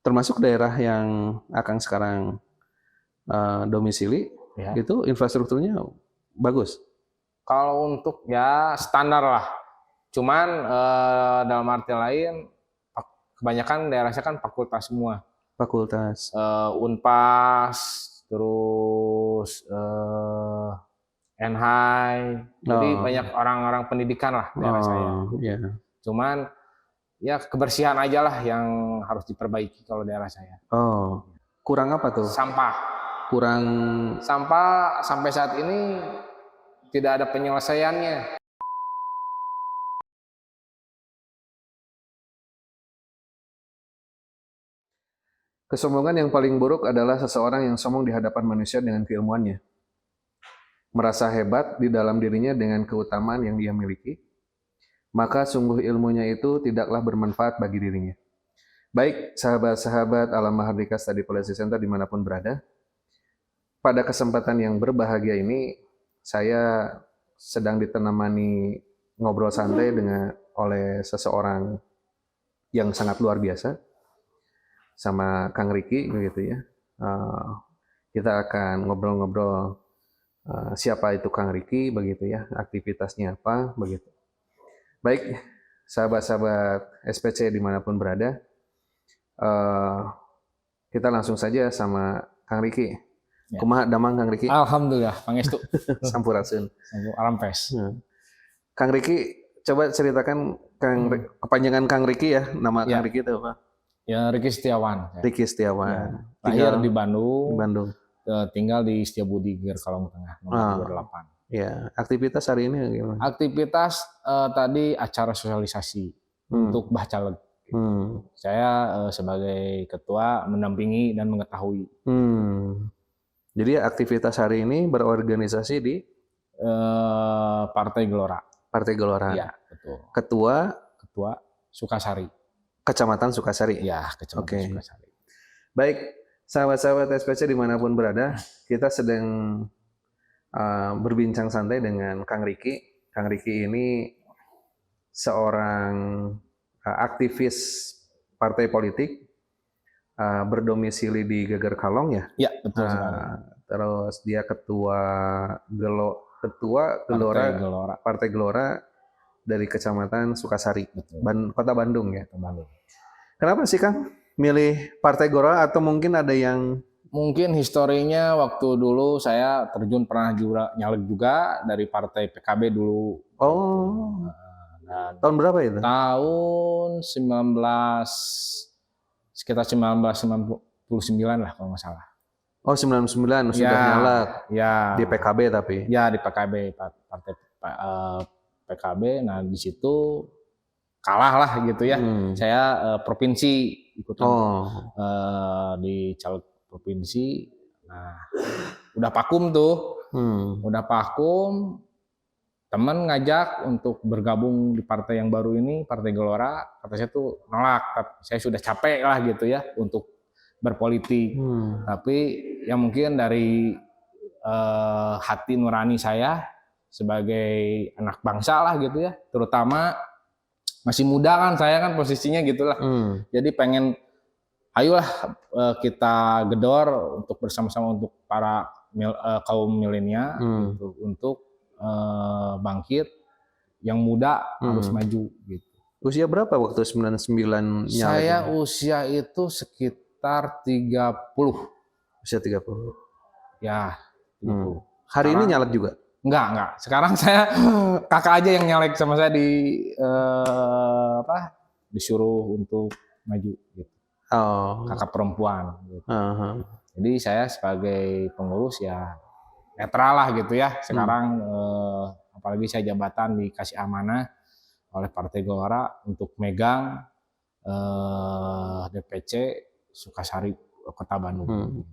termasuk daerah yang Akang sekarang domisili, Ya. itu infrastrukturnya bagus. Kalau untuk ya standar lah. Cuman dalam arti lain kebanyakan daerahnya kan fakultas semua. Fakultas. Unpas, terus Enhai. Jadi banyak orang-orang pendidikan lah daerah saya. Iya. Cuman ya kebersihan aja lah yang harus diperbaiki kalau daerah saya. Kurang apa tuh? Sampah. Kurang Sampah sampai saat ini tidak ada penyelesaiannya. kesombongan yang paling buruk adalah seseorang yang sombong di hadapan manusia dengan keilmuannya. Merasa hebat di dalam dirinya dengan keutamaan yang dia miliki, maka sungguh ilmunya itu tidaklah bermanfaat bagi dirinya. Baik, sahabat-sahabat Alam Mahardika Study Policy Center dimanapun berada, pada kesempatan yang berbahagia ini, saya sedang ditemani ngobrol santai oleh seseorang yang sangat luar biasa, sama Kang Riki, begitu ya. Kita akan ngobrol-ngobrol siapa itu Kang Riki, begitu ya, aktivitasnya apa, begitu. Baik, sahabat-sahabat SPC dimanapun berada, kita langsung saja sama Kang Riki. Ya. Kumaha damang Kang Riki? Alhamdulillah, pangestu. Sampurasun. Arampes. Kang Riki, coba ceritakan kepanjangan Kang Riki ya, nama Kang Riki itu apa? Ya, Riki Setiawan. Riki Setiawan. Lahir di Bandung. Di Bandung. Tinggal di Setiabudi, Kalong Tengah, nomor 28. Ya, aktivitas hari ini gimana? Aktivitas tadi acara sosialisasi untuk Bacalek. Saya sebagai ketua mendampingi dan mengetahui. Jadi aktivitas hari ini berorganisasi di Partai Gelora. Partai Gelora. Iya, betul. Ketua Sukasari. Kecamatan Sukasari. Ya, Kecamatan Sukasari. Baik, sahabat-sahabat SPC dimanapun berada, kita sedang berbincang santai dengan Kang Riki. Kang Riki ini seorang aktivis partai politik, berdomisili di Geger Kalong ya? Iya, betul. Terus dia ketua Gelora, Partai Gelora dari Kecamatan Sukasari, Kota Bandung ya? Bandung. Kenapa sih Kang milih Partai Gelora, atau mungkin ada yang... Mungkin historinya waktu dulu saya terjun pernah nyalek juga dari partai PKB dulu. Tahun berapa itu? Tahun sekitar 1999 lah kalau nggak salah. 99 sudah nyalek. Ya. Di PKB tapi. Ya, di PKB, partai PKB. Nah, di situ kalah lah gitu ya. Saya provinsi ikutan di caleg provinsi. Nah, udah vakum tuh. Udah vakum. Teman ngajak untuk bergabung di partai yang baru ini, Partai Gelora. Kata saya tuh nolak. Saya sudah capek lah gitu ya untuk berpolitik. Tapi ya mungkin dari hati nurani saya sebagai anak bangsa lah gitu ya. Terutama masih muda kan saya kan posisinya gitulah. Jadi pengen ayolah kita gedor untuk bersama-sama untuk para kaum milenial untuk bangkit, yang muda harus maju gitu. Usia berapa waktu 99 nyalek? Saya usia itu sekitar 30. Usia 30. Ya, 30. Hari ini nyalek juga? Enggak. Sekarang saya kakak aja yang nyalek sama saya disuruh untuk maju gitu. Kakak perempuan gitu. Jadi saya sebagai pengurus ya netral lah gitu ya. Sekarang apalagi saya jabatan dikasih amanah oleh Partai Gelora untuk megang DPC Sukasari Kota Bandung.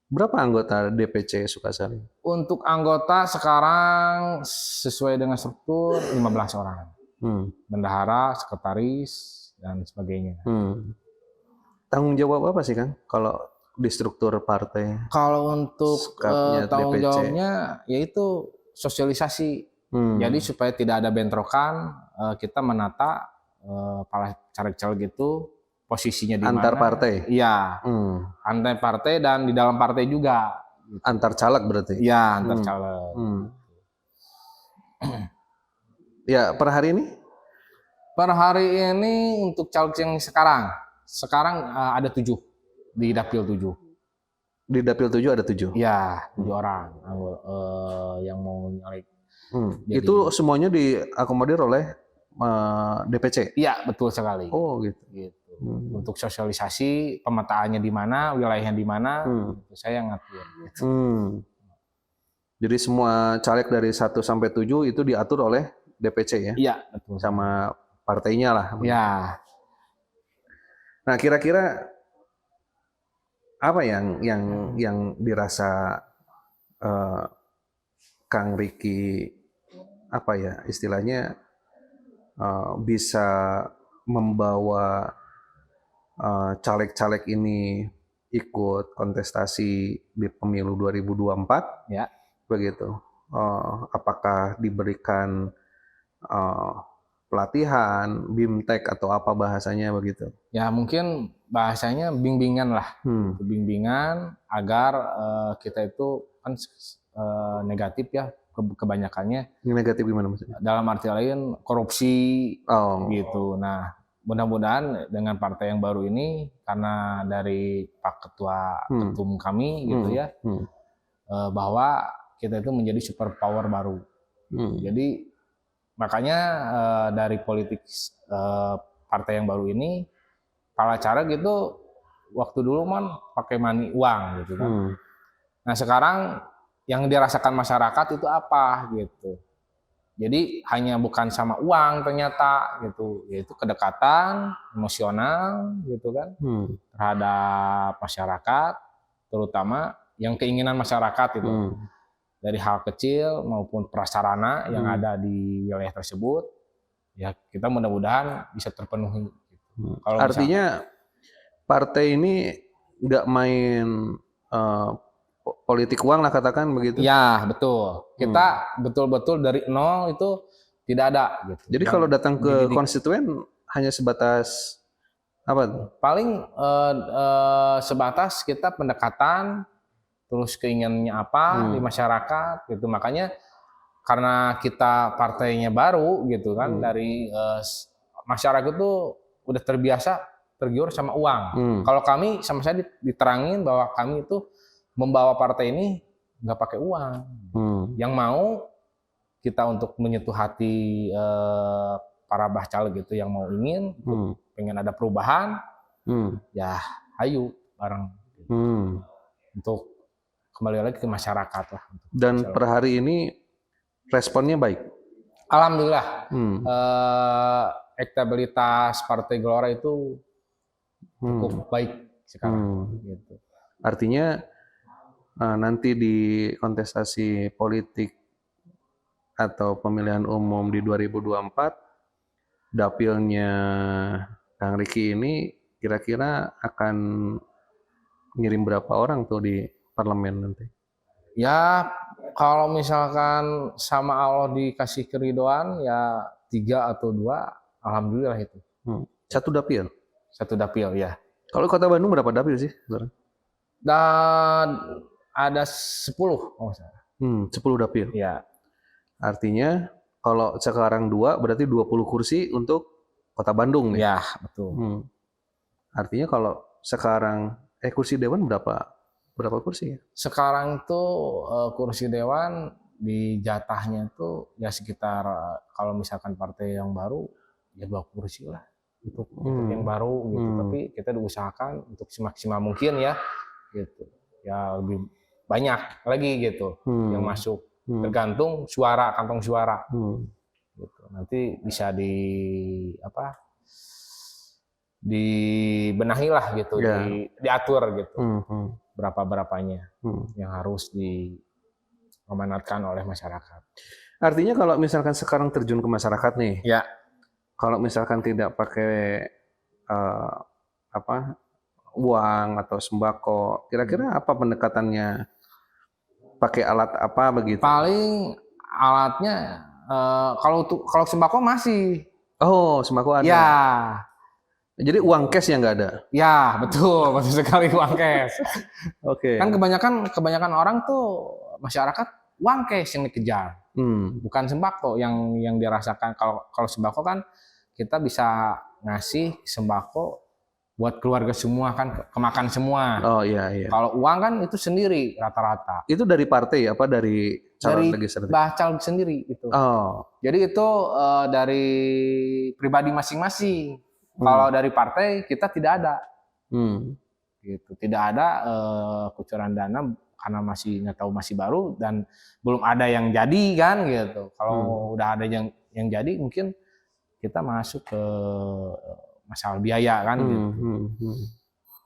Berapa anggota DPC Sukasari? Untuk anggota sekarang sesuai dengan struktur 15 orang. Bendahara, sekretaris, dan sebagainya. Tanggung jawab apa sih Kang kalau di struktur partai? Kalau untuk tanggung jawabnya yaitu sosialisasi. Jadi supaya tidak ada bentrokan, kita menata para caleg-caleg itu posisinya di Antar mana. partai? Iya, antar partai dan di dalam partai juga. Antar caleg berarti? Iya, antar caleg. Ya, per hari ini? Per hari ini untuk caleg yang sekarang ada 7 di Dapil 7. Di Dapil 7 ada 7? Iya, 7 orang yang mau nyalek. Itu semuanya diakomodir oleh DPC? Iya, betul sekali. Oh, gitu. Untuk sosialisasi pemetaannya di mana, wilayahnya di mana, itu saya ngatur. Jadi semua caleg dari 1 sampai 7 itu diatur oleh DPC ya? Iya, betul. Sama partainya lah. Ya. Nah, kira-kira apa yang dirasa Kang Ricky apa ya istilahnya bisa membawa caleg-caleg ini ikut kontestasi di pemilu 2024? Ya. Begitu. Apakah diberikan pelatihan, BIMTEK atau apa bahasanya begitu? Ya mungkin bahasanya bimbingan lah, bimbingan agar kita itu kan negatif ya kebanyakannya. Negatif gimana maksudnya? Dalam arti lain korupsi gitu. Nah mudah-mudahan dengan partai yang baru ini karena dari Pak Ketua Ketum kami gitu ya, bahwa kita itu menjadi super power baru. Jadi makanya dari politik partai yang baru ini, kala cara gitu, waktu dulu pakai money uang gitu kan. Nah sekarang yang dirasakan masyarakat itu apa gitu. Jadi hanya bukan sama uang ternyata gitu, yaitu kedekatan emosional gitu kan terhadap masyarakat, terutama yang keinginan masyarakat itu. Dari hal kecil maupun prasarana yang ada di wilayah tersebut, ya kita mudah-mudahan bisa terpenuhi. Kalau artinya partai ini nggak main politik uang lah katakan begitu? Ya betul. Kita betul-betul dari nol itu tidak ada. Gitu. Jadi kalau datang ke konstituen hanya sebatas apa? Paling sebatas kita pendekatan. Terus keinginannya apa di masyarakat gitu. Makanya karena kita partainya baru gitu kan, dari masyarakat itu udah terbiasa tergiur sama uang. Kalau kami sama saya diterangin bahwa kami itu membawa partai ini nggak pakai uang. Yang mau kita untuk menyentuh hati para bacalek gitu yang mau pengen ada perubahan, ya ayo bareng untuk kembali lagi ke masyarakat lah. Dan per hari ini responnya baik? Alhamdulillah. Elektabilitas Partai Gelora itu cukup baik sekarang. Gitu. Artinya nanti di kontestasi politik atau pemilihan umum di 2024, dapilnya Kang Ricky ini kira-kira akan ngirim berapa orang tuh di parlemen nanti? Ya kalau misalkan sama Allah dikasih keridoan ya 3 atau 2, alhamdulillah itu. Satu dapil? Satu dapil ya. Kalau Kota Bandung berapa dapil sih? Dan ada 10 oh 10 dapil. Ya. Artinya kalau sekarang 2 berarti 20 kursi untuk Kota Bandung nih. Ya, betul. Artinya kalau sekarang kursi dewan berapa kursi ya? Sekarang tuh kursi dewan di jatahnya tuh ya sekitar kalau misalkan partai yang baru ya 2 kursi lah untuk yang baru gitu. Tapi kita diusahakan untuk semaksimal mungkin ya gitu. Ya lebih banyak lagi gitu yang masuk. Tergantung suara, kantong suara. Gitu. Nanti bisa dibenahi lah gitu, diatur gitu. Berapa-berapanya yang harus diamanatkan oleh masyarakat. Artinya kalau misalkan sekarang terjun ke masyarakat nih, ya. Kalau misalkan tidak pakai uang atau sembako, kira-kira apa pendekatannya? Pakai alat apa begitu? Paling alatnya kalau sembako masih. Oh, sembako ada. Ya. Jadi uang cash yang nggak ada. Ya, betul, betul sekali uang cash. Oke. Kan kebanyakan orang tuh masyarakat uang cash yang dikejar, bukan sembako yang dirasakan. Kalau sembako kan kita bisa ngasih sembako buat keluarga semua kan, kemakan semua. Oh iya iya. Kalau uang kan itu sendiri rata-rata. Itu dari partai apa dari calon Dari legislatif? Bacal sendiri itu. Oh. Jadi itu dari pribadi masing-masing. Kalau dari partai kita tidak ada. Gitu. Tidak ada kucuran dana karena masih nggak tahu, masih baru dan belum ada yang jadi kan gitu. Kalau udah ada yang jadi mungkin kita masuk ke masalah biaya kan gitu.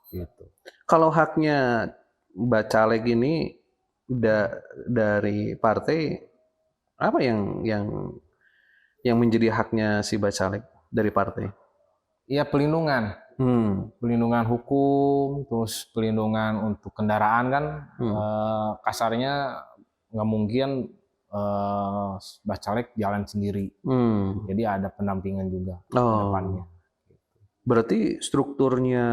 Gitu. Kalau haknya Bacalek ini dari partai apa yang menjadi haknya si Bacalek dari partai? Iya, pelindungan. Pelindungan hukum, terus pelindungan untuk kendaraan kan, kasarnya nggak mungkin Bacalek jalan sendiri. Jadi ada pendampingan juga ke depannya. Berarti strukturnya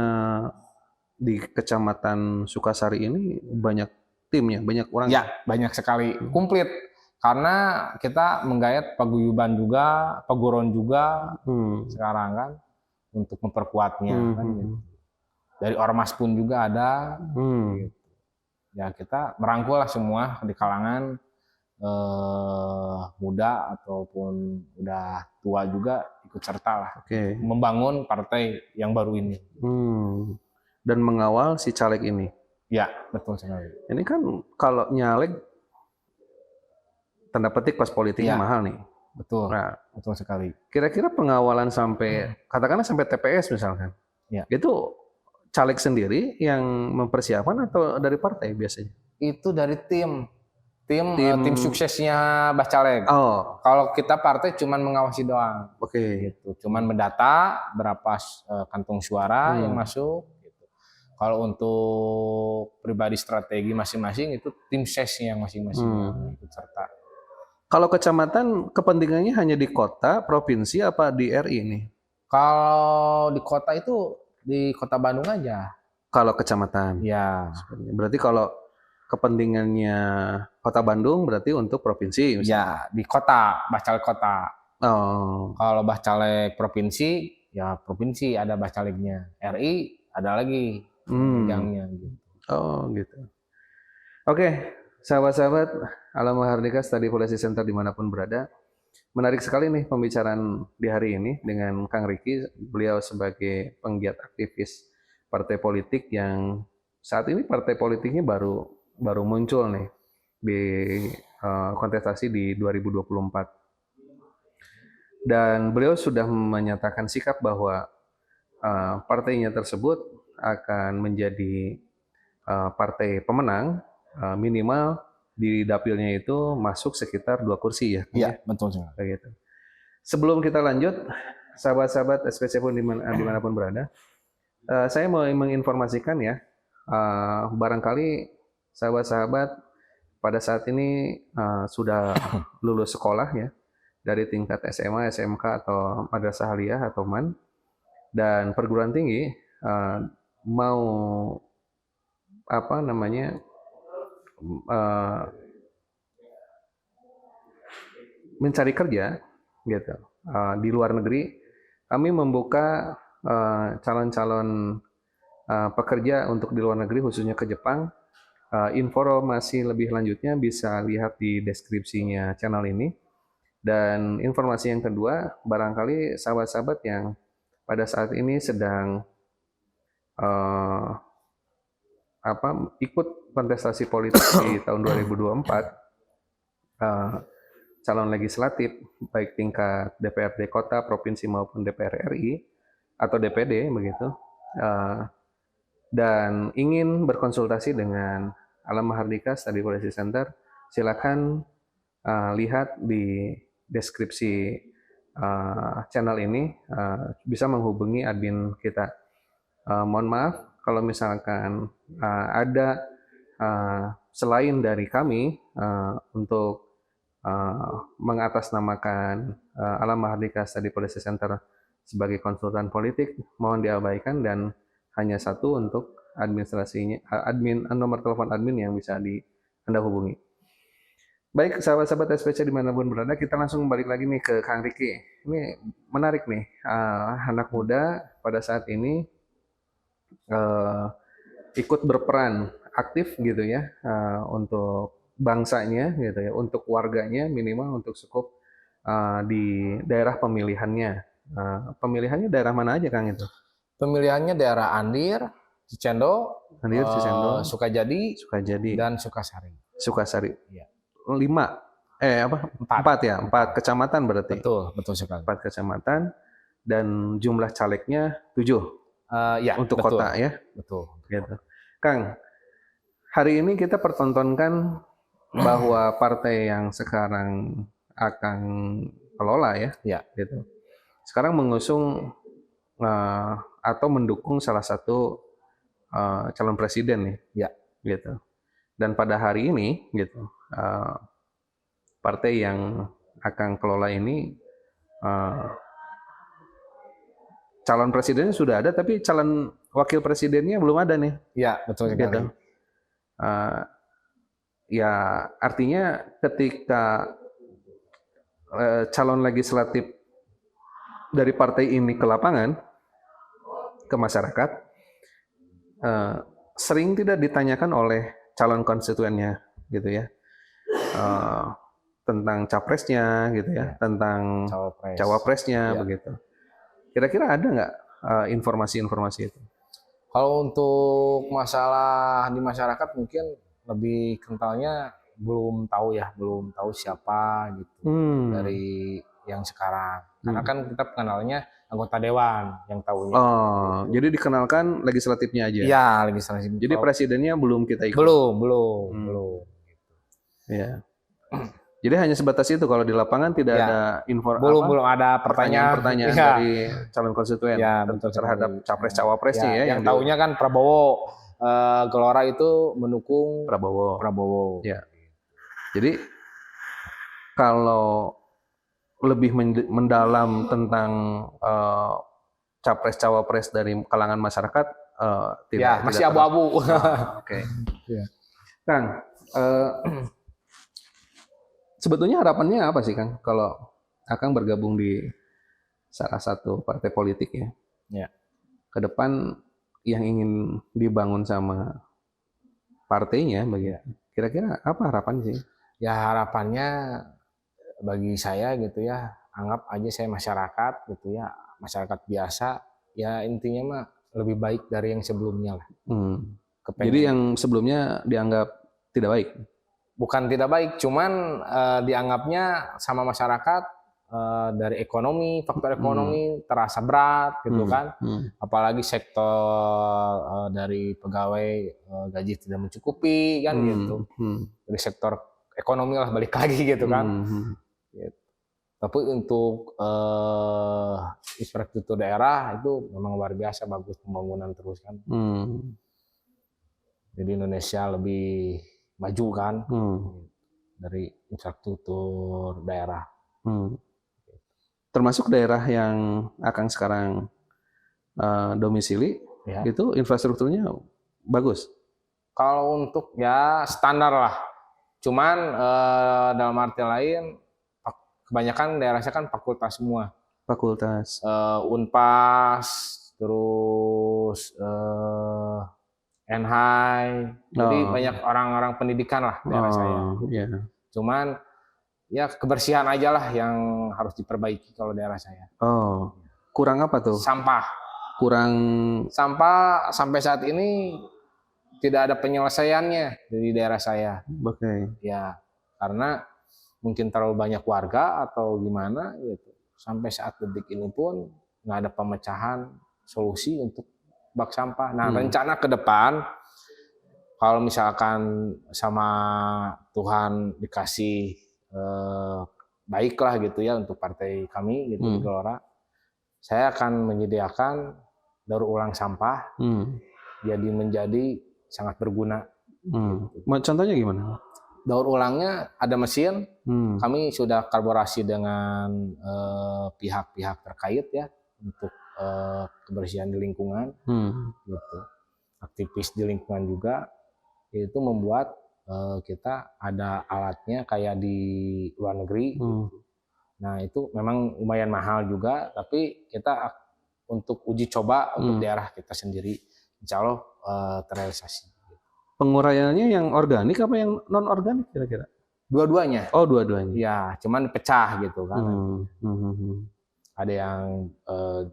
di Kecamatan Sukasari ini banyak timnya, banyak orang? Ya, banyak sekali, komplit. Karena kita menggayat paguyuban juga, paguron juga sekarang kan, untuk memperkuatnya kan gitu. Dari ormas pun juga ada. Gitu. Ya kita merangkul lah semua di kalangan muda ataupun udah tua juga ikut serta lah. Membangun partai yang baru ini. Dan mengawal si caleg ini. Ya, betul sekali. Ini kan kalau nyalek tanda petik pas politiknya mahal nih. Betul. Nah, betul sekali. Kira-kira pengawalan sampai katakanlah sampai TPS misalkan. Itu caleg sendiri yang mempersiapkan atau dari partai biasanya? Itu dari tim suksesnya Bacalek. Kalau kita partai cuman mengawasi doang. Gitu. Cuman mendata berapa kantong suara yang masuk. Gitu. Kalau untuk pribadi strategi masing-masing itu tim sesnya yang masing-masing ikut serta. Kalau kecamatan kepentingannya hanya di kota, provinsi, apa di RI ini? Kalau di kota itu di Kota Bandung aja. Kalau kecamatan? Ya. Berarti kalau kepentingannya Kota Bandung berarti untuk provinsi? Ya, di kota, Bacalek kota. Kalau Bacalek provinsi, ya provinsi ada Bacaleknya. RI ada lagi bidangnya. Gitu. Oh gitu. Oke. Sahabat-sahabat Alam Mahardika Study Policy Center dimanapun berada, menarik sekali nih pembicaraan di hari ini dengan Kang Riki. Beliau sebagai penggiat aktivis partai politik yang saat ini partai politiknya baru muncul nih di kontestasi di 2024. Dan beliau sudah menyatakan sikap bahwa partainya tersebut akan menjadi partai pemenang. Minimal di dapilnya itu masuk sekitar 2 kursi ya. Iya, betul sih. Begitu. Sebelum kita lanjut, sahabat-sahabat SPC pun dimanapun berada, saya mau menginformasikan ya, barangkali sahabat-sahabat pada saat ini sudah lulus sekolah ya, dari tingkat SMA, SMK atau Madrasah Aliyah atau MAN, dan perguruan tinggi mau mencari kerja gitu di luar negeri. Kami membuka calon-calon pekerja untuk di luar negeri, khususnya ke Jepang. Informasi lebih lanjutnya bisa lihat di deskripsinya channel ini. Dan informasi yang kedua, barangkali sahabat-sahabat yang pada saat ini sedang ikut kontestasi politik di tahun 2024, calon legislatif baik tingkat DPRD kota, provinsi maupun DPR RI atau DPD begitu, dan ingin berkonsultasi dengan Alam Mahardika Study Policy Center, silakan lihat di deskripsi channel ini, bisa menghubungi admin kita. Mohon maaf kalau misalkan ada selain dari kami untuk mengatasnamakan Alam Mahardika Study Policy Center sebagai konsultan politik mohon diabaikan dan hanya satu untuk administrasinya, nomor telepon admin yang bisa Anda hubungi. Baik, sahabat-sahabat SPC dimanapun berada, kita langsung balik lagi nih ke Kang Riki. Ini menarik nih, anak muda pada saat ini ikut berperan aktif gitu ya, untuk bangsanya gitu ya, untuk warganya minimal untuk cukup di daerah pemilihannya. Pemilihannya daerah mana aja Kang itu? Pemilihannya daerah Andir, Cicendo, Cicendo, Sukajadi, dan Sukasari. Sukasari. Ya. 4 ya, 4 kecamatan berarti. Betul sekali. 4 kecamatan dan jumlah calegnya 7. Ya, untuk betul. kota ya. Betul. Gitu. Kang, hari ini kita pertontonkan bahwa partai yang sekarang akan kelola ya. Gitu. Sekarang mengusung atau mendukung salah satu calon presiden nih. Ya. Gitu. Dan pada hari ini gitu, partai yang akan kelola ini calon presidennya sudah ada, tapi calon wakil presidennya belum ada nih. Ya, betul sekali. Gitu. Ya artinya ketika calon legislatif dari partai ini ke lapangan, ke masyarakat, sering tidak ditanyakan oleh calon konstituennya gitu ya, tentang capresnya gitu ya, tentang cawapresnya begitu. Kira-kira ada nggak informasi-informasi itu? Kalau untuk masalah di masyarakat mungkin lebih kentalnya belum tahu siapa gitu dari yang sekarang. Karena kan kita kenalnya anggota dewan yang tahunya. Oh, jadi dikenalkan legislatifnya aja. Iya, legislatif. Jadi presidennya belum kita ikut. Belum. Ya. Jadi hanya sebatas itu, kalau di lapangan tidak ada belum ada pertanyaan dari calon konstituen terhadap capres cawapresnya ya. Yang tahunya kan Prabowo, Gelora itu mendukung Prabowo. Ya. Jadi kalau lebih mendalam tentang capres cawapres dari kalangan masyarakat tidak. Masih abu-abu. Oke. Kang, sebetulnya harapannya apa sih Kang kalau Akang bergabung di salah satu partai politik ya? Ke depan yang ingin dibangun sama partainya, kira-kira apa harapannya sih? Ya harapannya bagi saya gitu ya, anggap aja saya masyarakat gitu ya, masyarakat biasa ya, intinya mah lebih baik dari yang sebelumnya lah. Jadi yang sebelumnya dianggap tidak baik? Bukan tidak baik, cuman dianggapnya sama masyarakat dari ekonomi, faktor ekonomi terasa berat gitu kan. Apalagi sektor dari pegawai gaji tidak mencukupi kan gitu. Dari sektor ekonomi lah balik lagi gitu kan. Gitu. Tapi untuk infrastruktur daerah itu memang luar biasa bagus, pembangunan terus kan. Jadi Indonesia lebih maju kan dari infrastruktur daerah. Termasuk daerah yang Akang sekarang domisili, itu infrastrukturnya bagus? Kalau untuk ya standar lah. Cuman dalam arti lain kebanyakan daerah saya kan fakultas semua. Fakultas. Unpas, terus Enhai. Jadi banyak orang-orang pendidikan lah daerah saya. Cuman ya kebersihan aja lah yang harus diperbaiki kalau daerah saya. Kurang apa tuh? Sampah. Sampah sampai saat ini tidak ada penyelesaiannya di daerah saya. Ya, karena mungkin terlalu banyak warga atau gimana gitu. Sampai saat detik ini pun nggak ada pemecahan solusi untuk bak sampah. Nah, rencana ke depan kalau misalkan sama Tuhan dikasih baiklah gitu ya untuk partai kami gitu di Gelora, saya akan menyediakan daur ulang sampah jadi menjadi sangat berguna. Contohnya gimana? Daur ulangnya ada mesin, kami sudah kolaborasi dengan pihak-pihak terkait ya, untuk kebersihan di lingkungan, gitu. Aktivis di lingkungan juga, itu membuat kita ada alatnya kayak di luar negeri. Gitu. Nah itu memang lumayan mahal juga, tapi kita untuk uji coba untuk daerah kita sendiri, insya Allah terrealisasi. Penguraiannya yang organik apa yang non organik kira-kira? Dua-duanya. Oh, dua-duanya. Ya, cuman pecah gitu kan. Ada yang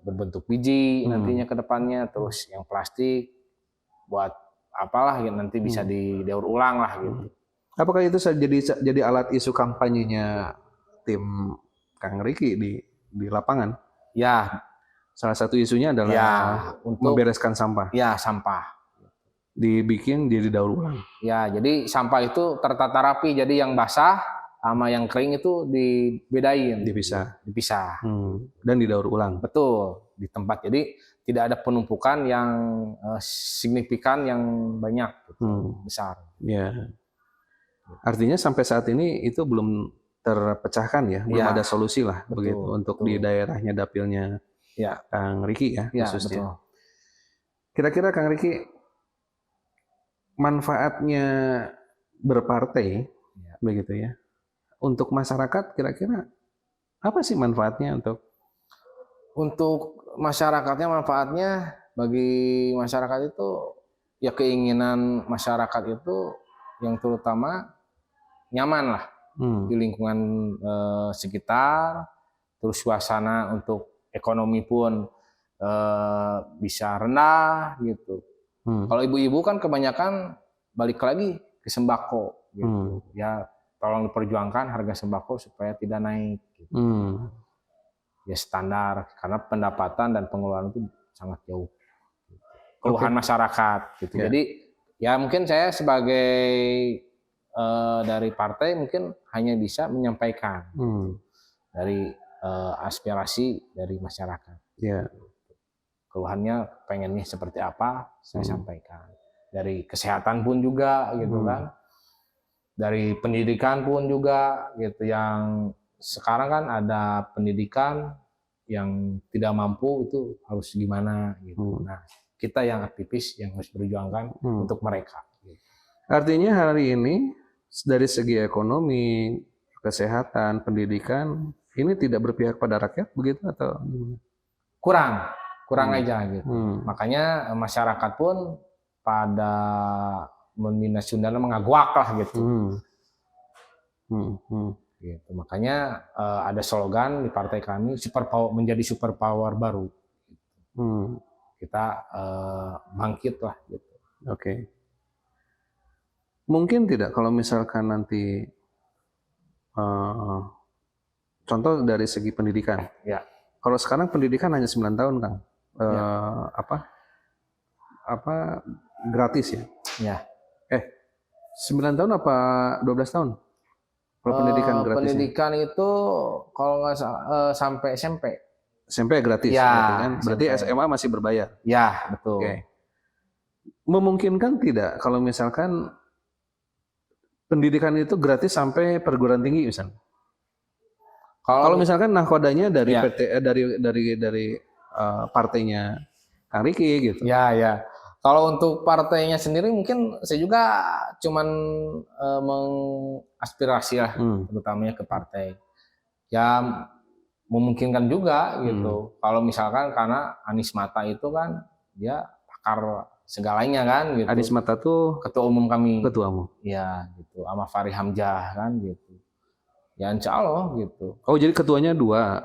berbentuk biji nantinya ke depannya, terus yang plastik buat apalah yang nanti bisa didaur ulang lah gitu. Apakah itu jadi alat isu kampanyenya tim Kang Riki di lapangan? Ya, salah satu isunya adalah ya, untuk membereskan sampah. Ya, sampah. Dibikin jadi daur ulang. Ya, jadi sampah itu tertata rapi, jadi yang basah sama yang kering itu dibedain, dipisah. Dan didaur ulang. Betul, di tempat. Jadi tidak ada penumpukan yang signifikan yang banyak, besar. Ya. Artinya sampai saat ini itu belum terpecahkan ya, belum ada solusi lah begitu untuk di daerahnya dapilnya Kang Riki ya khususnya. Betul. Kira-kira Kang Riki manfaatnya berpartai begitu ya untuk masyarakat, kira-kira apa sih manfaatnya untuk masyarakatnya? Manfaatnya bagi masyarakat itu ya keinginan masyarakat itu yang terutama nyaman lah di lingkungan sekitar, terus suasana untuk ekonomi pun bisa rendah gitu. Kalau ibu-ibu kan kebanyakan balik lagi ke sembako gitu. Ya tolong diperjuangkan harga sembako supaya tidak naik gitu. Ya standar, karena pendapatan dan pengeluaran itu sangat jauh. Keluhan masyarakat gitu. Jadi ya mungkin saya sebagai dari partai mungkin hanya bisa menyampaikan dari aspirasi dari masyarakat. Keluhannya pengennya seperti apa, saya sampaikan. Dari kesehatan pun juga gitu kan. Dari pendidikan pun juga gitu, yang sekarang kan ada pendidikan yang tidak mampu itu harus gimana gitu. Nah, kita yang aktivis yang harus berjuangkan untuk mereka. Artinya hari ini dari segi ekonomi, kesehatan, pendidikan ini tidak berpihak pada rakyat begitu atau kurang aja gitu. Makanya masyarakat pun pada Dinas Sundana mengaguak lah gitu. Gitu. Makanya ada slogan di partai kami, menjadi super power baru. Kita bangkit lah gitu. Oke. Mungkin tidak kalau misalkan nanti contoh dari segi pendidikan. Ya. Kalau sekarang pendidikan hanya 9 tahun, Kang. Gratis ya? Ya. 9 tahun apa 12 tahun? Kalau pendidikan gratis. Pendidikan itu kalau nggak sampai SMP. SMP gratis, kan? Berarti SMP. SMA masih berbayar. Ya, betul. Memungkinkan tidak kalau misalkan pendidikan itu gratis sampai perguruan tinggi misalnya? Kalau misalkan nahkodanya dari PT dari partainya Kang Riki gitu. Ya. Kalau untuk partainya sendiri mungkin saya juga cuman mengaspirasi lah, terutamanya ke partai. Ya memungkinkan juga gitu. Kalau misalkan karena Anies Mata itu kan dia pakar segalanya kan gitu. Anies Mata tuh ketua umum kami. Ketua umum. Ya gitu. Sama Fahri Hamzah kan gitu. Ya insya Allah gitu. Oh jadi ketuanya dua.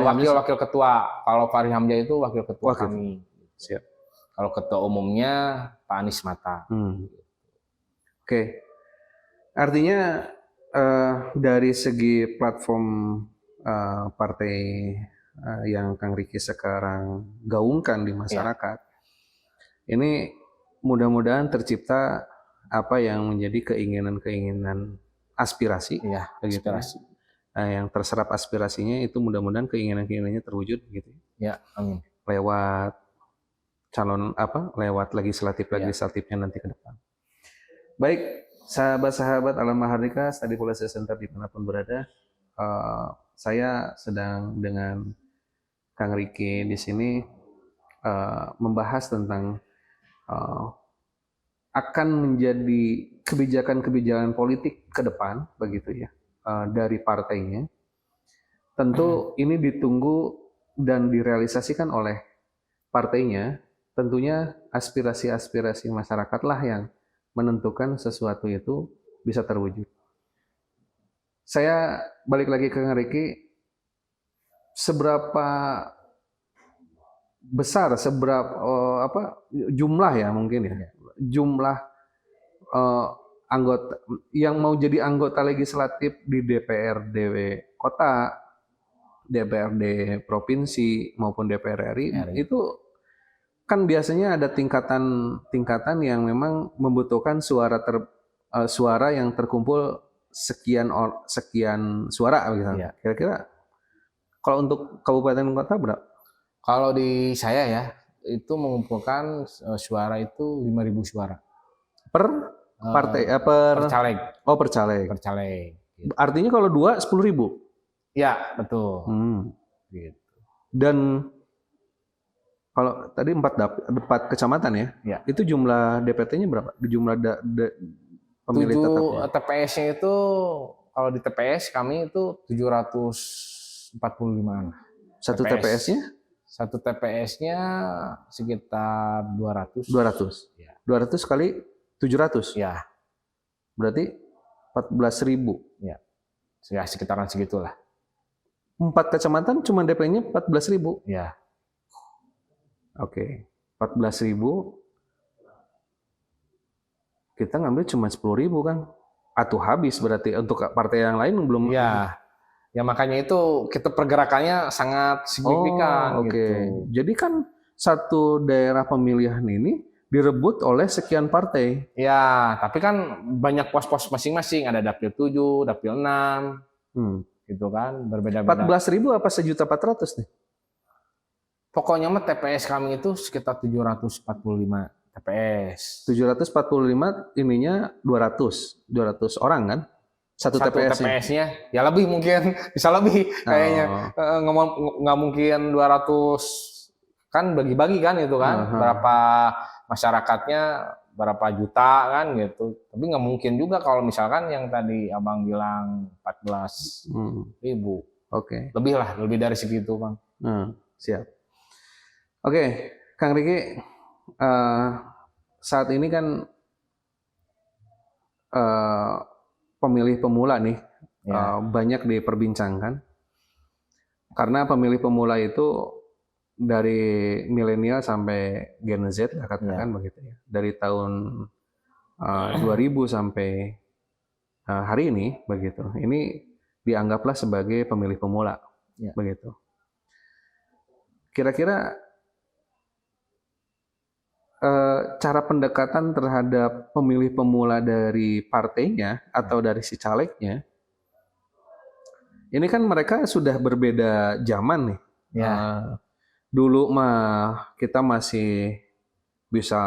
Wakil ketua. Kalau Fahri Hamzah itu wakil ketua kami. Siap. Kalau ketua umumnya Pak Anies Mata. Oke. Artinya dari segi platform partai yang Kang Riki sekarang gaungkan di masyarakat, ini mudah-mudahan tercipta apa yang menjadi keinginan-keinginan aspirasi, aspirasi. Yang terserap aspirasinya itu mudah-mudahan keinginan-keinginannya terwujud gitu. Ya, amin. Lewat lewat legislatifnya nanti ke depan. Baik, sahabat-sahabat Alam Mahardika, Study Policy Center dimanapun berada, saya sedang dengan Kang Riki di sini membahas tentang akan menjadi kebijakan-kebijakan politik ke depan begitu ya dari partainya. Tentu ini ditunggu dan direalisasikan oleh partainya. Tentunya aspirasi-aspirasi masyarakatlah yang menentukan sesuatu itu bisa terwujud. Saya balik lagi ke Kang Riki, seberapa besar, jumlah ya mungkin ya, jumlah anggota yang mau jadi anggota legislatif di DPRD kota, DPRD provinsi maupun DPR RI itu kan biasanya ada tingkatan yang memang membutuhkan suara yang terkumpul sekian suara gitu. Kira-kira kalau untuk kabupaten kota berapa? Kalau di saya ya itu mengumpulkan suara itu 5.000 suara per partai per caleg. Oh, per caleg. Per caleg. Gitu. Artinya kalau 2 10.000. Ya, betul. Gitu. Dan kalau tadi 4 kecamatan ya, itu jumlah DPT-nya berapa? Jumlah pemilih tetapnya? TPS-nya itu kalau di TPS kami itu 745-an. Satu TPS-nya? Satu TPS-nya sekitar 200. 200. Ya. 200 kali 700. Ya. Berarti 14.000. Ya. Ya sekitaran segitulah. 4 kecamatan cuma DP-nya 14.000. Ya. Oke. 14.000. Kita ngambil cuma 10.000 kan? Atau habis berarti untuk partai yang lain belum. Ya. Ya makanya itu kita pergerakannya sangat signifikan. Gitu. Jadi kan satu daerah pemilihan ini direbut oleh sekian partai. Ya, tapi kan banyak pos-pos masing-masing. Ada dapil 7, dapil 6, gitu kan, berbeda-beda. 14.000 apa 1.400.000 nih? Pokoknya mah TPS kami itu sekitar 745 TPS. 745 ininya 200 orang kan? Satu TPS-nya ya lebih mungkin, bisa lebih kayaknya. Nggak mungkin 200 kan bagi-bagi kan itu kan, berapa masyarakatnya berapa juta kan gitu. Tapi nggak mungkin juga kalau misalkan yang tadi abang bilang 14.000. Oke. Lebih lah, lebih dari segitu bang. Siap. Oke, Kang Riki, saat ini kan pemilih pemula nih banyak diperbincangkan karena pemilih pemula itu dari milenial sampai Gen Z lah katakan begitu ya, dari tahun 2000 sampai hari ini begitu, ini dianggaplah sebagai pemilih pemula begitu. Kira-kira cara pendekatan terhadap pemilih pemula dari partainya atau dari si calegnya, ini kan mereka sudah berbeda zaman nih. Dulu mah kita masih bisa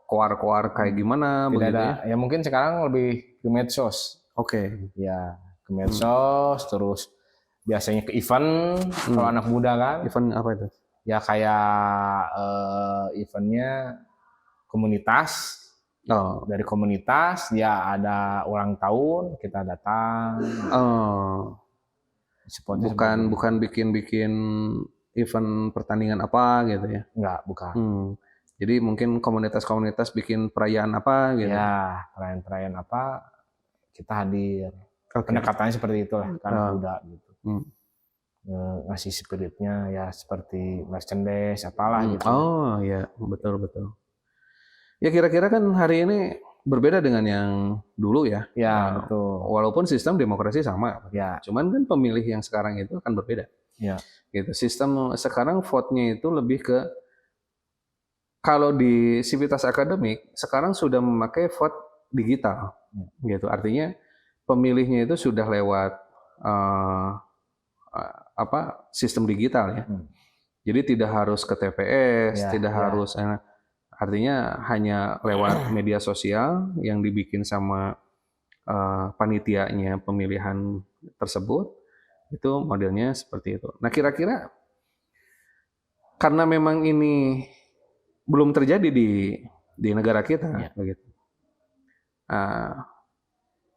koar-koar kayak gimana Tidak begitu ada, ya mungkin sekarang lebih ke medsos. Ya ke medsos, terus biasanya ke event kalau anak muda kan. Event apa itu? Ya kayak eventnya komunitas. Dari komunitas dia ada ulang tahun, kita datang. Bukan bikin event pertandingan apa gitu ya? Enggak, bukan. Jadi mungkin komunitas-komunitas bikin perayaan apa gitu? Ya, perayaan apa kita hadir. Pendekatannya seperti itulah, karena muda gitu. Ngasih spiritnya ya seperti merchandise apalah gitu. Oh ya, betul. Ya kira-kira kan hari ini berbeda dengan yang dulu ya. Ya, betul. Walaupun sistem demokrasi sama. Ya. Cuman kan pemilih yang sekarang itu kan berbeda. Ya. Gitu. Sistem sekarang vote-nya itu lebih ke, kalau di Civitas Akademik sekarang sudah memakai vote digital. Gitu. Artinya pemilihnya itu sudah lewat sistem digital ya. Jadi tidak harus ke TPS, tidak harus, artinya hanya lewat media sosial yang dibikin sama panitianya pemilihan tersebut, itu modelnya seperti itu. Nah kira-kira karena memang ini belum terjadi di negara kita, begitu.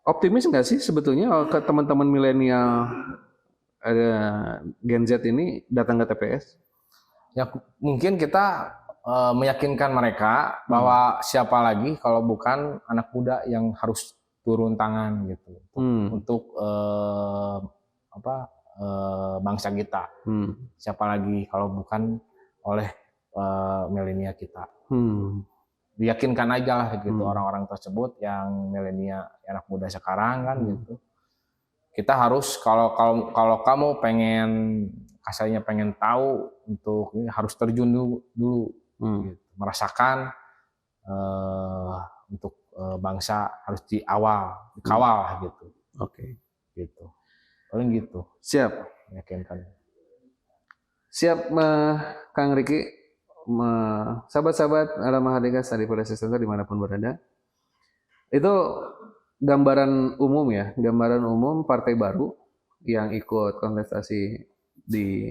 Optimis nggak sih sebetulnya ke teman-teman milenial Gen Z ini datang ke TPS? Ya mungkin kita meyakinkan mereka bahwa siapa lagi kalau bukan anak muda yang harus turun tangan gitu untuk bangsa kita. Siapa lagi kalau bukan oleh milenial kita. Diyakinkan aja lah gitu orang-orang tersebut yang milenial, anak muda sekarang kan gitu. Kita harus kalau kamu pengen kasarnya pengen tahu untuk ini harus terjun dulu gitu. Merasakan untuk bangsa harus dikawal gitu. Oke. Gitu. Paling gitu. Siap. Meyakinkan. Siap, Kang Riki. Sahabat-sahabat Alam Mahardika Study Policy Center dimanapun berada. Itu gambaran umum ya, gambaran umum partai baru yang ikut kontestasi di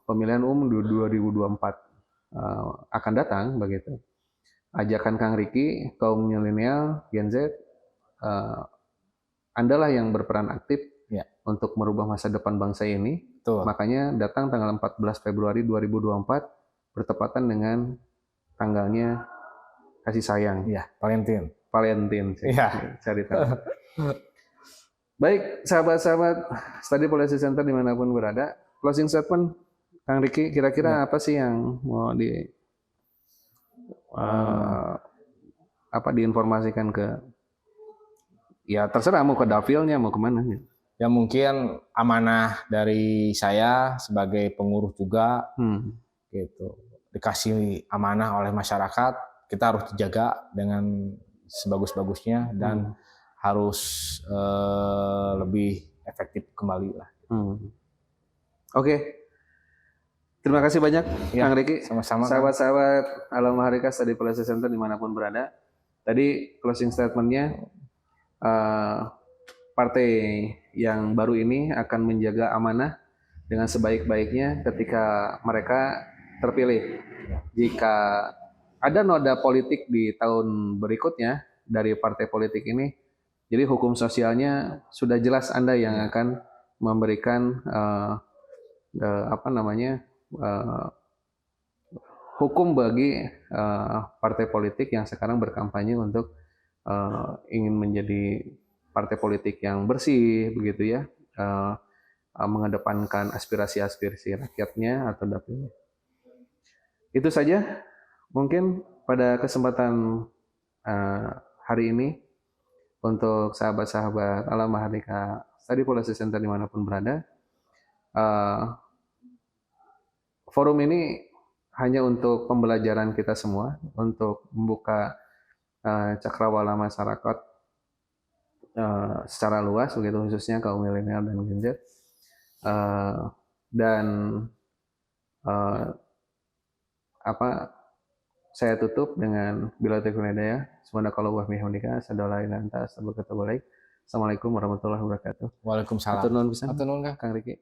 pemilihan umum 2024 akan datang begitu. Ajakan Kang Riki, kaum milenial, Gen Z, Andalah yang berperan aktif untuk merubah masa depan bangsa ini. Betul. Makanya datang tanggal 14 Februari 2024 bertepatan dengan tanggalnya kasih sayang. Iya, Valentine. Iya. Cari tahu. Baik, sahabat-sahabat Study Policy Center dimanapun berada, closing statement Kang Riki, kira-kira apa sih yang mau diinformasikan ke, ya terserah mau ke dapilnya mau kemana? Ya mungkin amanah dari saya sebagai pengurus juga, gitu. Dikasih amanah oleh masyarakat, kita harus dijaga dengan sebagus-bagusnya dan harus lebih efektif kembali lah. Oke. Terima kasih banyak Kang Riki. Sama-sama. Sahabat-sahabat Alam Mahardika Study Policy Center dimanapun berada. Tadi closing statementnya, partai yang baru ini akan menjaga amanah dengan sebaik-baiknya ketika mereka terpilih. Jika ada noda politik di tahun berikutnya dari partai politik ini, jadi hukum sosialnya sudah jelas Anda yang akan memberikan hukum bagi partai politik yang sekarang berkampanye untuk ingin menjadi partai politik yang bersih, begitu ya, mengedepankan aspirasi-aspirasi rakyatnya atau dapilnya. Itu saja mungkin pada kesempatan hari ini untuk sahabat-sahabat Alam Mahardika Study Policy Center dimanapun berada. Forum ini hanya untuk pembelajaran kita semua, untuk membuka cakrawala masyarakat secara luas, begitu khususnya kaum milenial dan Gen Z. Saya tutup dengan bila taufiq wal hidayah. Subhanakallah wa bihamdika asyhadu an la ilaha illa anta astaghfiruka wa atubu ilaik. Assalamualaikum warahmatullahi wabarakatuh. Waalaikumsalam. Atur nuhun pisan. Atur nuhun Kang Riki.